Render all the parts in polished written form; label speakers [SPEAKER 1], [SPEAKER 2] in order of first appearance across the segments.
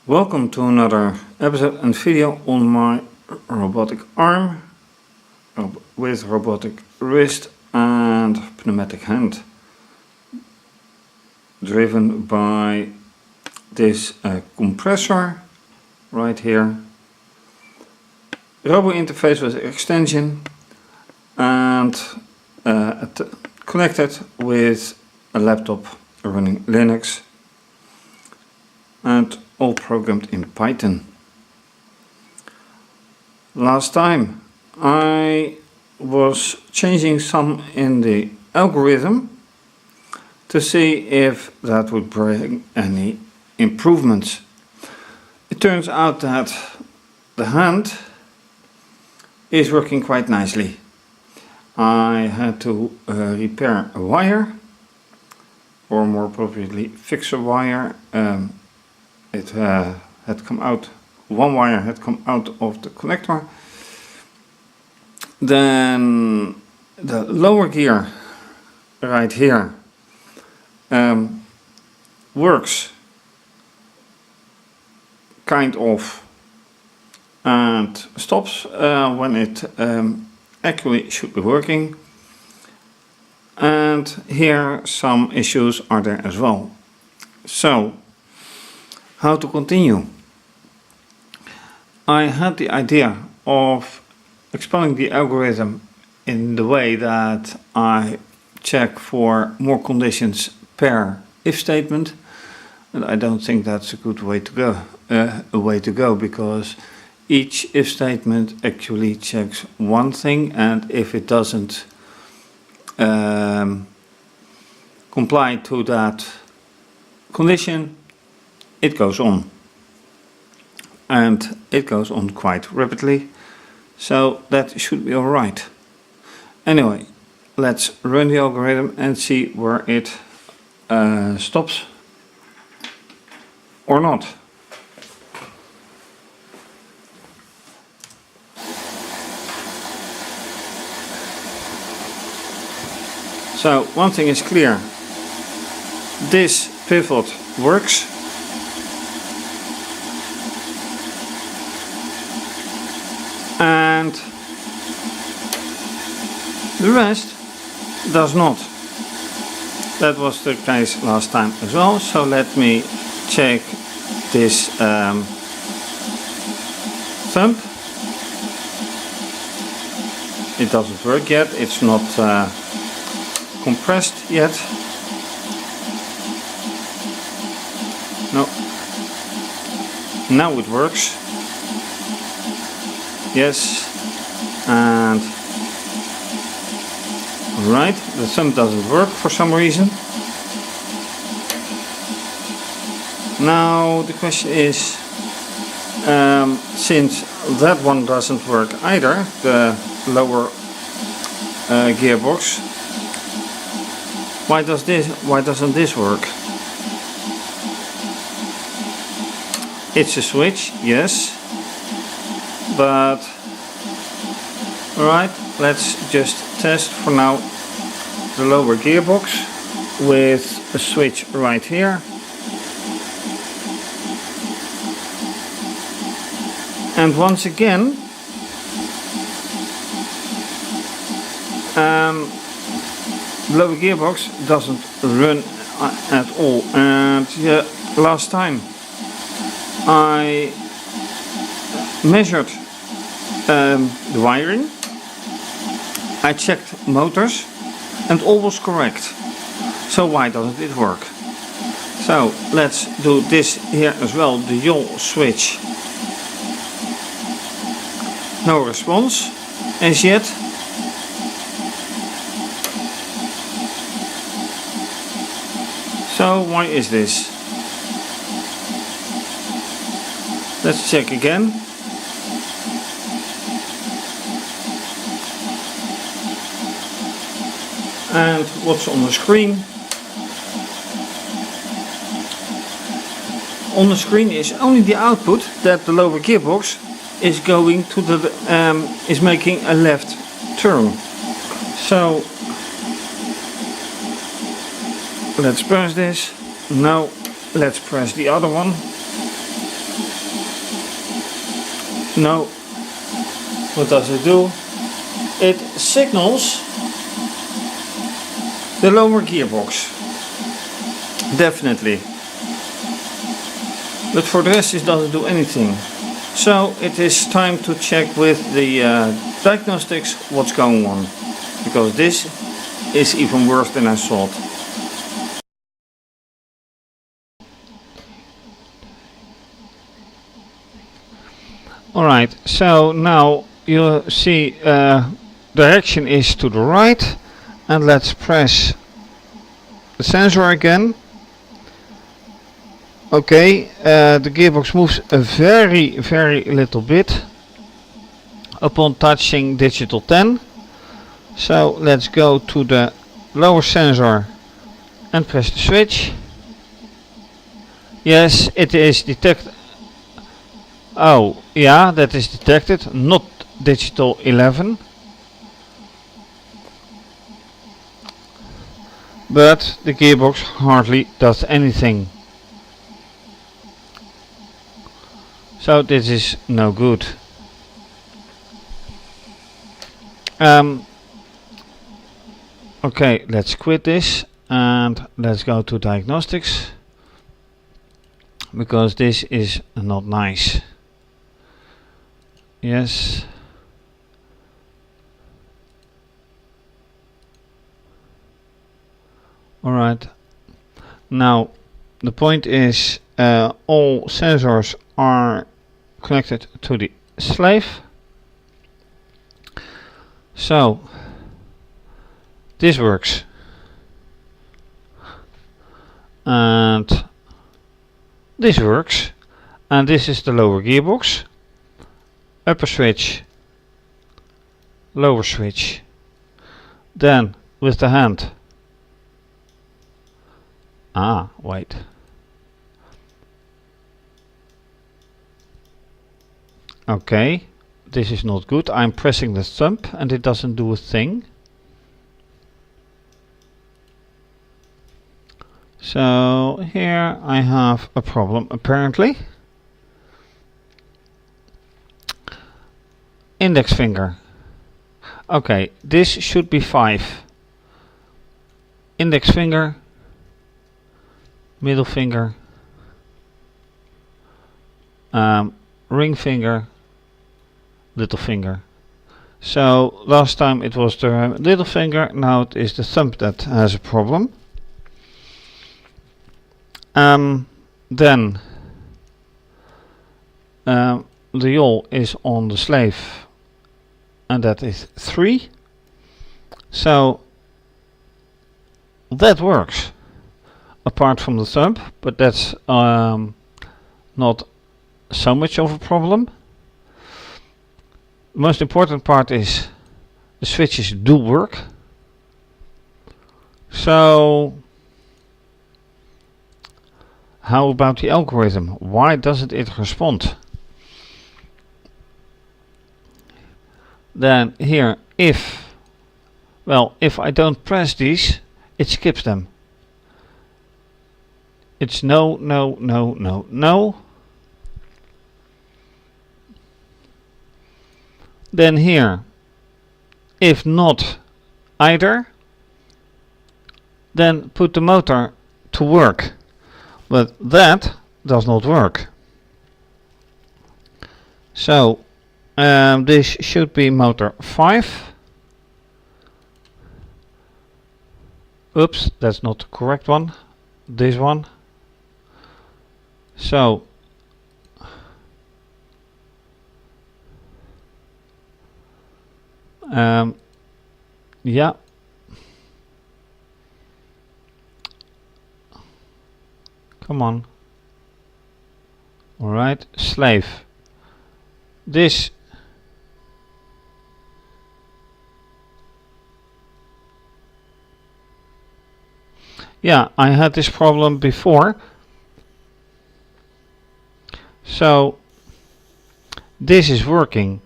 [SPEAKER 1] Welcome to another episode and video on my robotic arm with robotic wrist and pneumatic hand, driven by this compressor right here, robo interface with extension, and connected with a laptop running Linux, and all programmed in Python. Last time I was changing some in the algorithm to see if that would bring any improvements. It turns out that the hand is working quite nicely. I had to repair a wire, or more appropriately fix a wire. It had come out, one wire had come out of the connector. Then the lower gear right here works kind of and stops when it actually should be working. And here some issues are there as well. So how to continue? I had the idea of expanding the algorithm in the way that I check for more conditions per if statement, and I don't think that's a good way to go, because each if statement actually checks one thing, and if it doesn't comply to that condition, it goes on, and it goes on quite rapidly, so that should be alright. Anyway, let's run the algorithm and see where it stops or not. So one thing is clear, this pivot works. And the rest does not. That was the case last time as well. So let me check this thumb. It doesn't work yet. It's not compressed yet. No. Now it works. Yes, and right, the thumb doesn't work for some reason. Now the question is, since that one doesn't work either, the lower gearbox, why doesn't this work? It's a switch, yes. But alright, let's just test for now the lower gearbox with a switch right here. And once again, lower gearbox doesn't run at all. And last time I measured the wiring, I checked motors, and all was correct. So why doesn't it work? So let's do this here as well, the yaw switch. No response as yet. So why is this? Let's check again. And what's on the screen? On the screen is only the output that the lower gearbox is going to the is making a left turn. So let's press this. Now let's press the other one. No. What does it do? It signals the lower gearbox. Definitely. But for the rest it doesn't do anything. So it is time to check with the diagnostics what's going on. Because this is even worse than I thought. Alright, so now you see direction is to the right, and let's press the sensor again. Okay, the gearbox moves a very little bit upon touching digital 10. So let's go to the lower sensor and press the switch. Yes, it is detected. Oh, yeah, that is detected, not digital 11. But the gearbox hardly does anything. So this is no good. Okay, let's quit this and let's go to diagnostics. Because this is not nice. Yes. Alright. Now, the point is all sensors are connected to the slave. So, this works. And this works. And this is the lower gearbox. Upper switch, lower switch, then with the hand, wait, okay, this is not good. I'm pressing the thumb and it doesn't do a thing. So here I have a problem apparently. Index finger. Okay, this should be 5. Index finger, middle finger, ring finger, little finger. So last time it was the little finger, now it is the thumb that has a problem. Then the yaw is on the slave. And that is 3. So that works apart from the thumb, but that's not so much of a problem. The most important part is the switches do work. So how about the algorithm? Why doesn't it respond? Then here, if I don't press these, it skips them. It's no, no, no, no, no. Then here, if not either, then put the motor to work. But that does not work. So this should be motor 5. Oops, that's not the correct one. This one. So yeah. Come on. All right, slave. This yeah, I had this problem before. So this is working.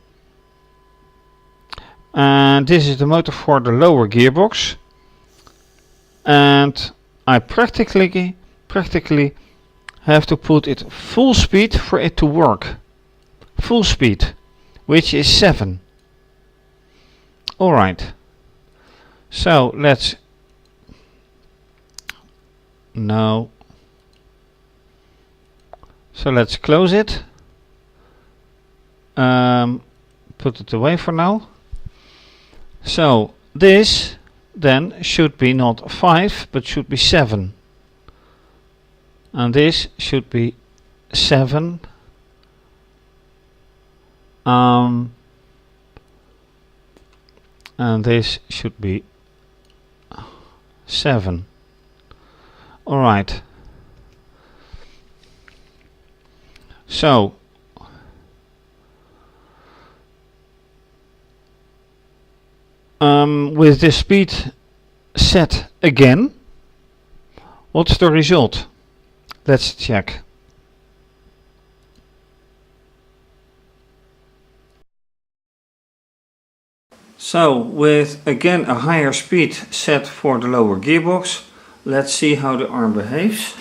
[SPEAKER 1] And this is the motor for the lower gearbox. And I practically have to put it full speed for it to work. Full speed. which is 7. Alright, so let's close it, put it away for now. So this then should be not 5 but should be 7, and this should be 7, and this should be 7. Alright, so with the speed set again, what's the result? Let's check. So with again a higher speed set for the lower gearbox, let's see how the arm behaves.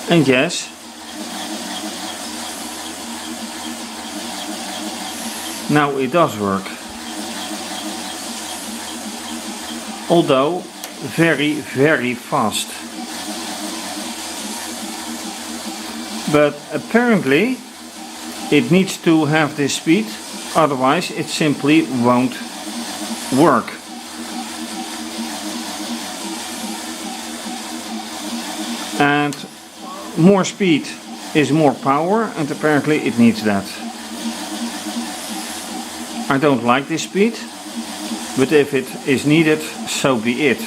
[SPEAKER 1] And yes, now it does work. Although very fast. But apparently it needs to have this speed, otherwise it simply won't work. And more speed is more power, and apparently it needs that. I don't like this speed, but if it is needed, so be it.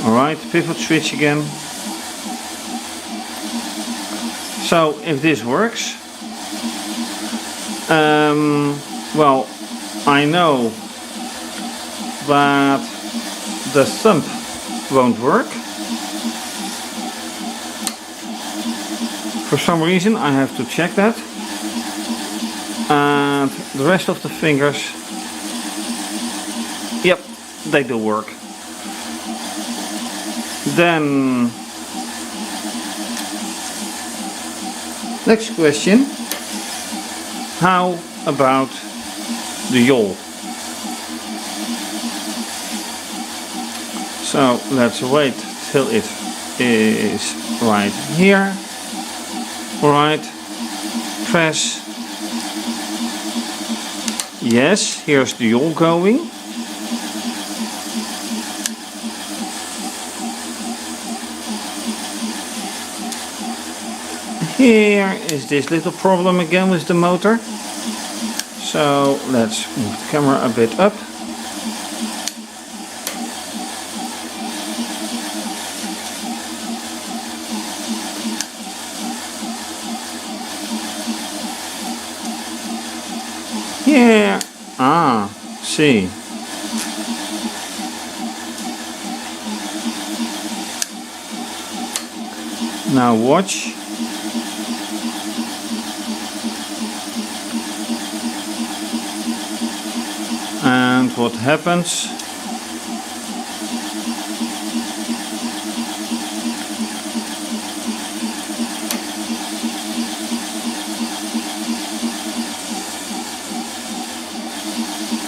[SPEAKER 1] Alright, pivot switch again. So if this works, well, I know that the thumb won't work. For some reason I have to check that. And the rest of the fingers, yep, they do work. Then next question, how about the yaw? So let's wait till it is right here. Alright, press. Yes, here's the yaw going. Here is this little problem again with the motor. So let's move the camera a bit up. Here, see. Now watch. And what happens?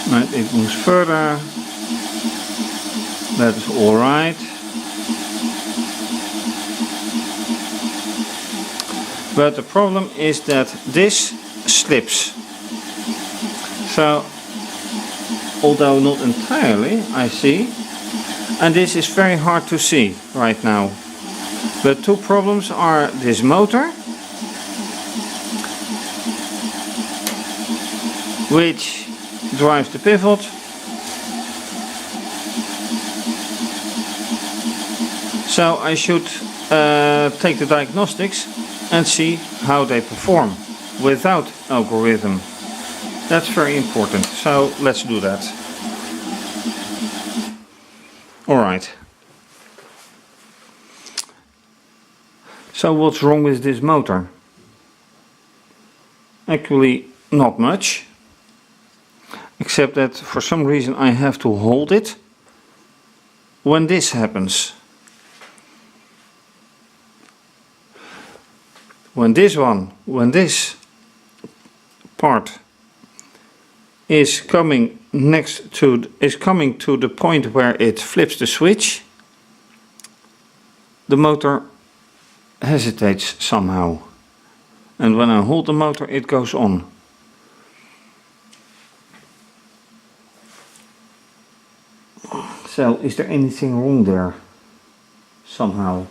[SPEAKER 1] Right, it moves further. That is all right. But the problem is that this slips. So, although not entirely, I see. And this is very hard to see right now. But two problems are this motor, which drives the pivot, so I should take the diagnostics and see how they perform without algorithm. That's very important, so let's do that. Alright. So what's wrong with this motor? Actually not much. except that for some reason I have to hold it when this happens. When this part is coming to the point where it flips the switch, the motor hesitates somehow. And when I hold the motor, it goes on. So, is there anything wrong there? Somehow.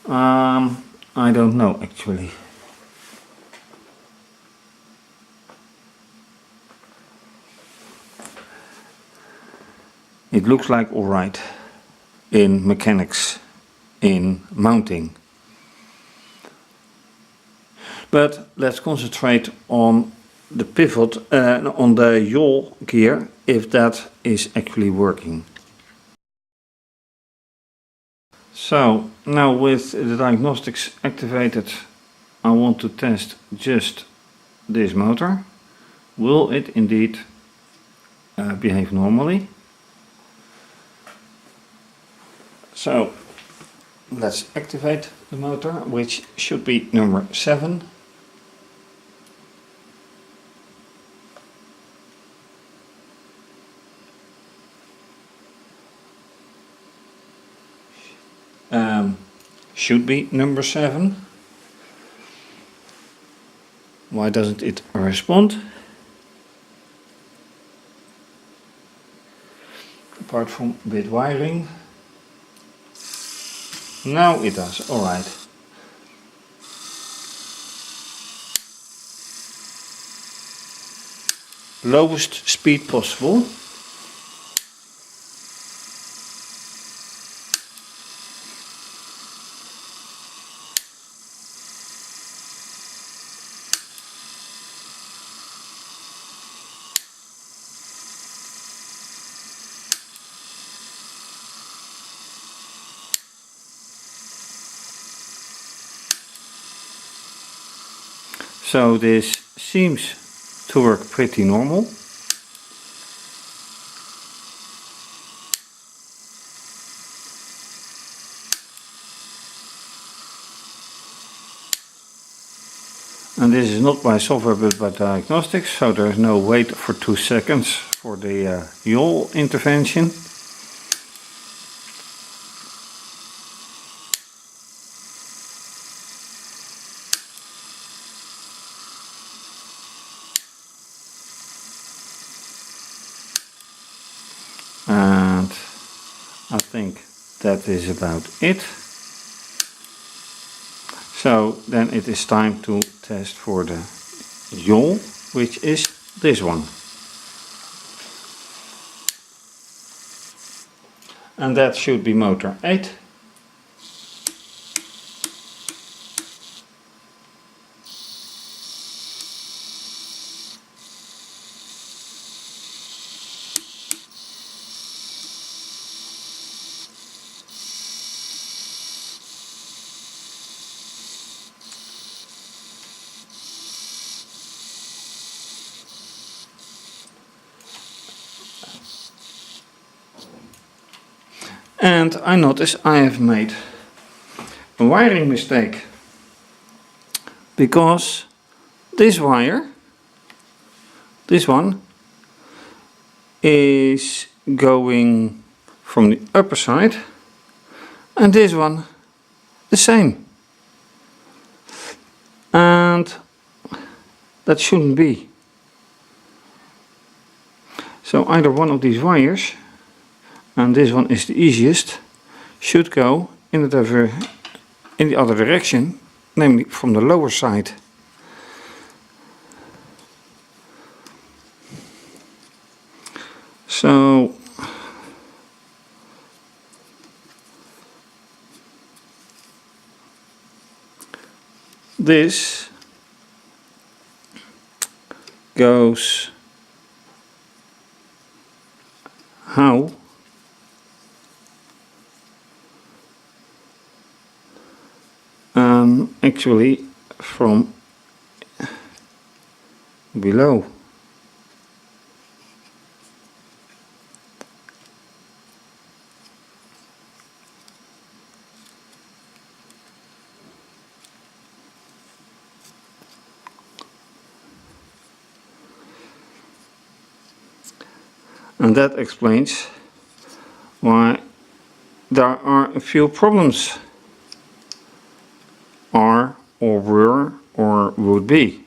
[SPEAKER 1] I don't know actually. It looks like alright in mechanics, in mounting. But let's concentrate on the pivot, on the yaw gear, if that is actually working. So now with the diagnostics activated, I want to test just this motor. Will it indeed behave normally? So let's activate the motor, which should be number 7. Should be number 7. Why doesn't it respond? Apart from a bit wiring. Now it does, alright. Lowest speed possible. So this seems to work pretty normal. And this is not by software but by diagnostics, so there is no wait for 2 seconds for the yaw intervention. And I think that is about it. So then it is time to test for the yaw, which is this one. And that should be motor 8. And I notice I have made a wiring mistake, because this wire, this one, is going from the upper side, and this one the same. And that shouldn't be. So either one of these wires, and this one is the easiest, should go in the other direction, namely from the lower side. So this goes how? Actually from below. And that explains why there are a few problems, are or were or would be.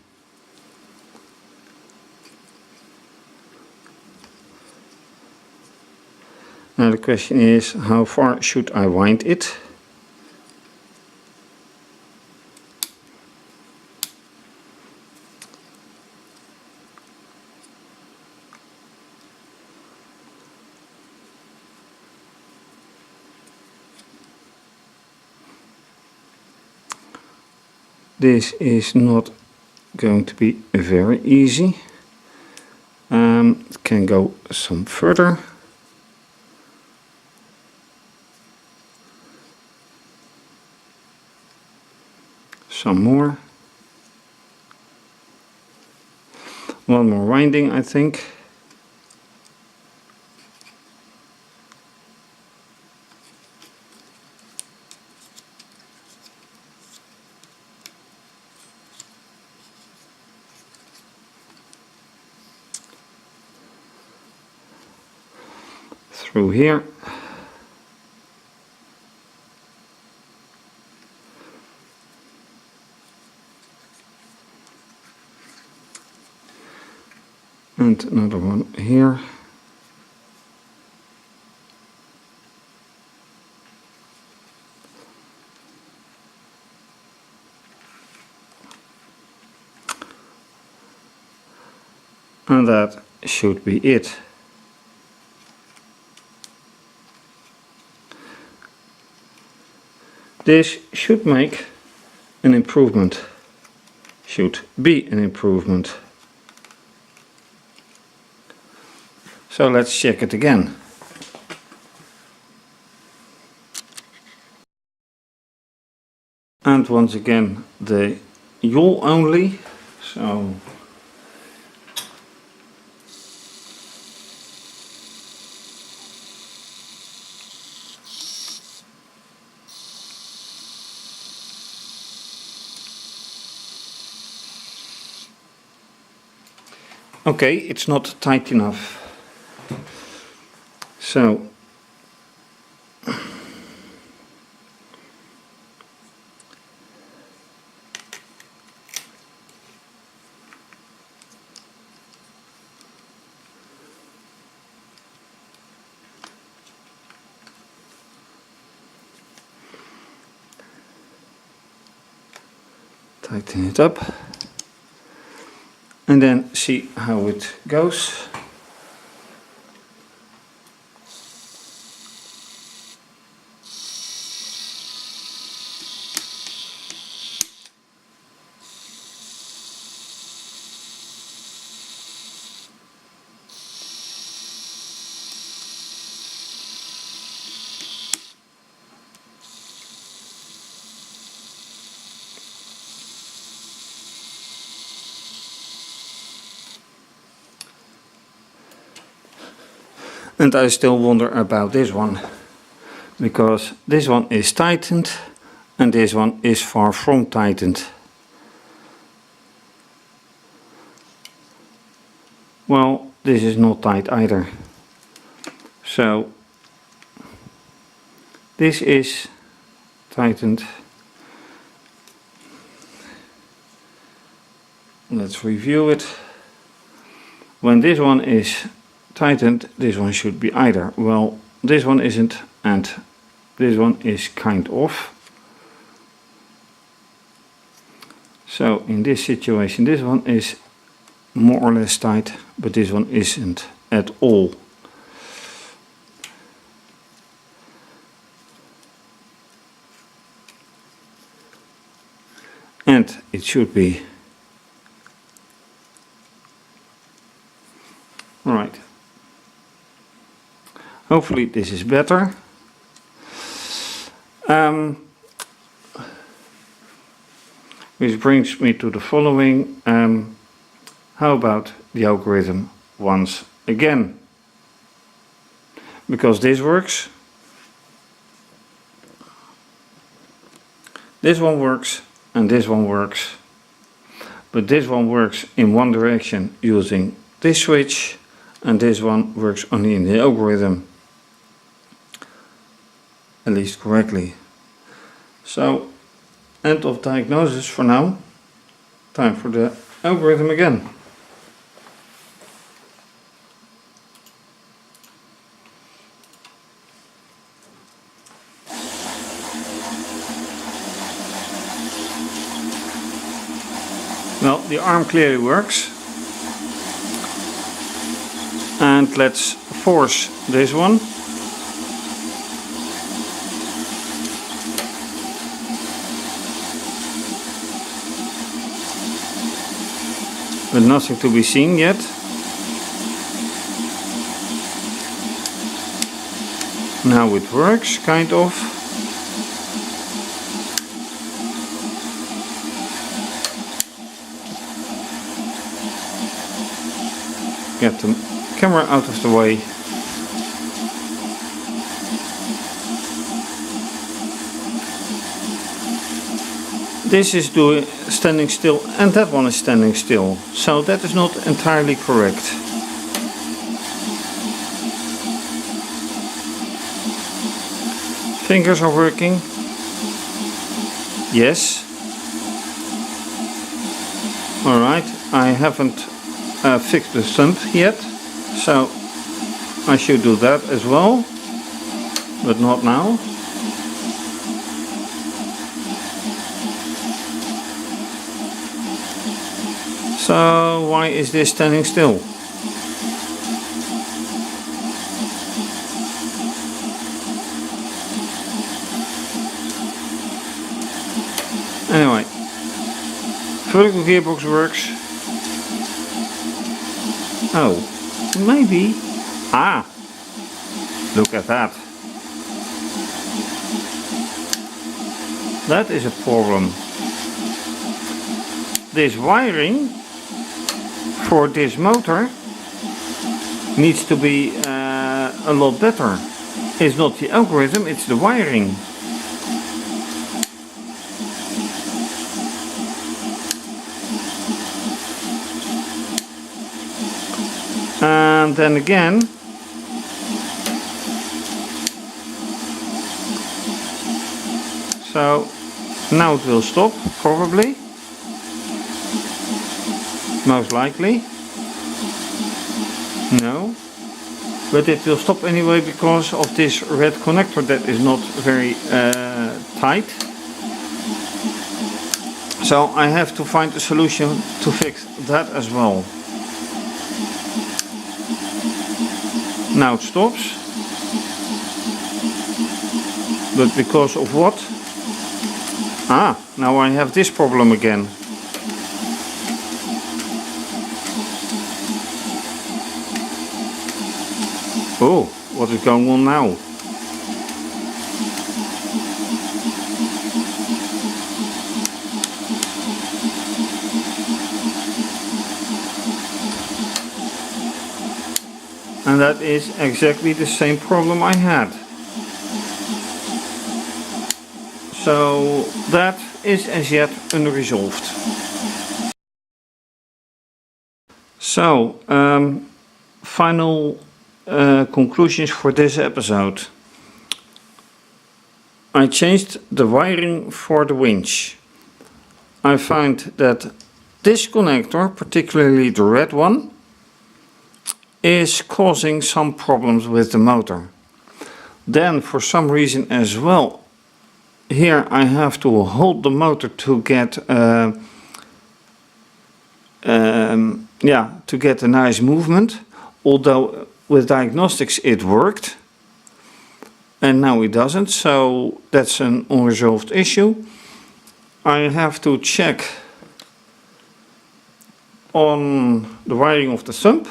[SPEAKER 1] Now the question is, how far should I wind it? This is not going to be very easy. It can go some further. Some more. One more winding, I think. Through here. And another one here. And that should be it. This should make an improvement. Should be an improvement. So let's check it again. And once again the yawl only. So okay, it's not tight enough. So tighten it up and then see how it goes. And I still wonder about this one, because this one is tightened and this one is far from tightened. Well, this is not tight either. So this is tightened. Let's review it. When this one is tightened, this one should be either. Well, this one isn't, and this one is kind of. So in this situation, this one is more or less tight, but this one isn't at all. And it should be. Right. Hopefully this is better. Which brings me to the following. how about the algorithm once again? Because this works, this one works, and this one works. But this one works in one direction using this switch, and this one works only in the algorithm, at least correctly. So, end of diagnosis for now. Time for the algorithm again. Well, the arm clearly works. And let's force this one. But nothing to be seen yet. Now it works, kind of. Get the camera out of the way. This is standing still, and that one is standing still. So that is not entirely correct. Fingers are working. Yes. Alright, I haven't fixed the sump yet, so I should do that as well, but not now. So why is this standing still? Anyway, vertical gearbox works. Oh, maybe. Ah, look at that. That is a problem. This wiring for this motor needs to be a lot better. It's not the algorithm, it's the wiring. And then again, so now it will stop, probably, most likely. No, but it will stop anyway because of this red connector that is not very tight. So I have to find a solution to fix that as well. Now it stops, but because of what? Ah, now I have this problem again. Oh, what is going on now? And that is exactly the same problem I had. So that is as yet unresolved. So, final conclusions for this episode. I changed the wiring for the winch. I find that this connector, particularly the red one, is causing some problems with the motor. Then for some reason as well, here I have to hold the motor to get to get a nice movement, although with diagnostics it worked and now it doesn't, so that's an unresolved issue. I have to check on the wiring of the sump,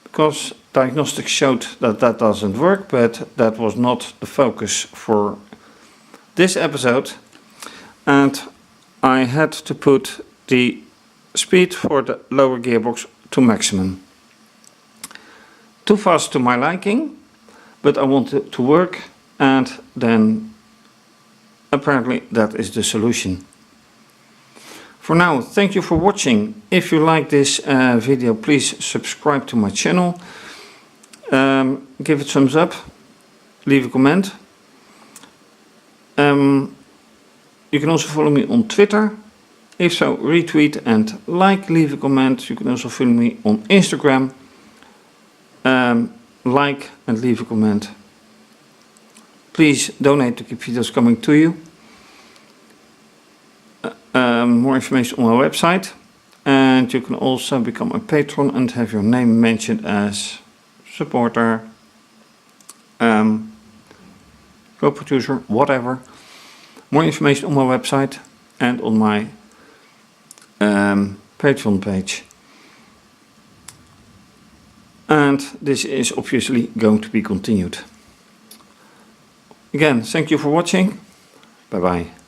[SPEAKER 1] because diagnostics showed that that doesn't work, but that was not the focus for this episode. And I had to put the speed for the lower gearbox to maximum. Too fast to my liking, but I want it to work, and then apparently that is the solution. For now, thank you for watching. If you like this video, please subscribe to my channel. Give it thumbs up, leave a comment. You can also follow me on Twitter. If so, retweet and like, leave a comment. You can also follow me on Instagram. Like and leave a comment. Please donate to keep videos coming to you. More information on my website, and you can also become a patron and have your name mentioned as supporter, co-producer, whatever. More information on my website and on my Patreon page. And this is obviously going to be continued. Again, thank you for watching. Bye bye.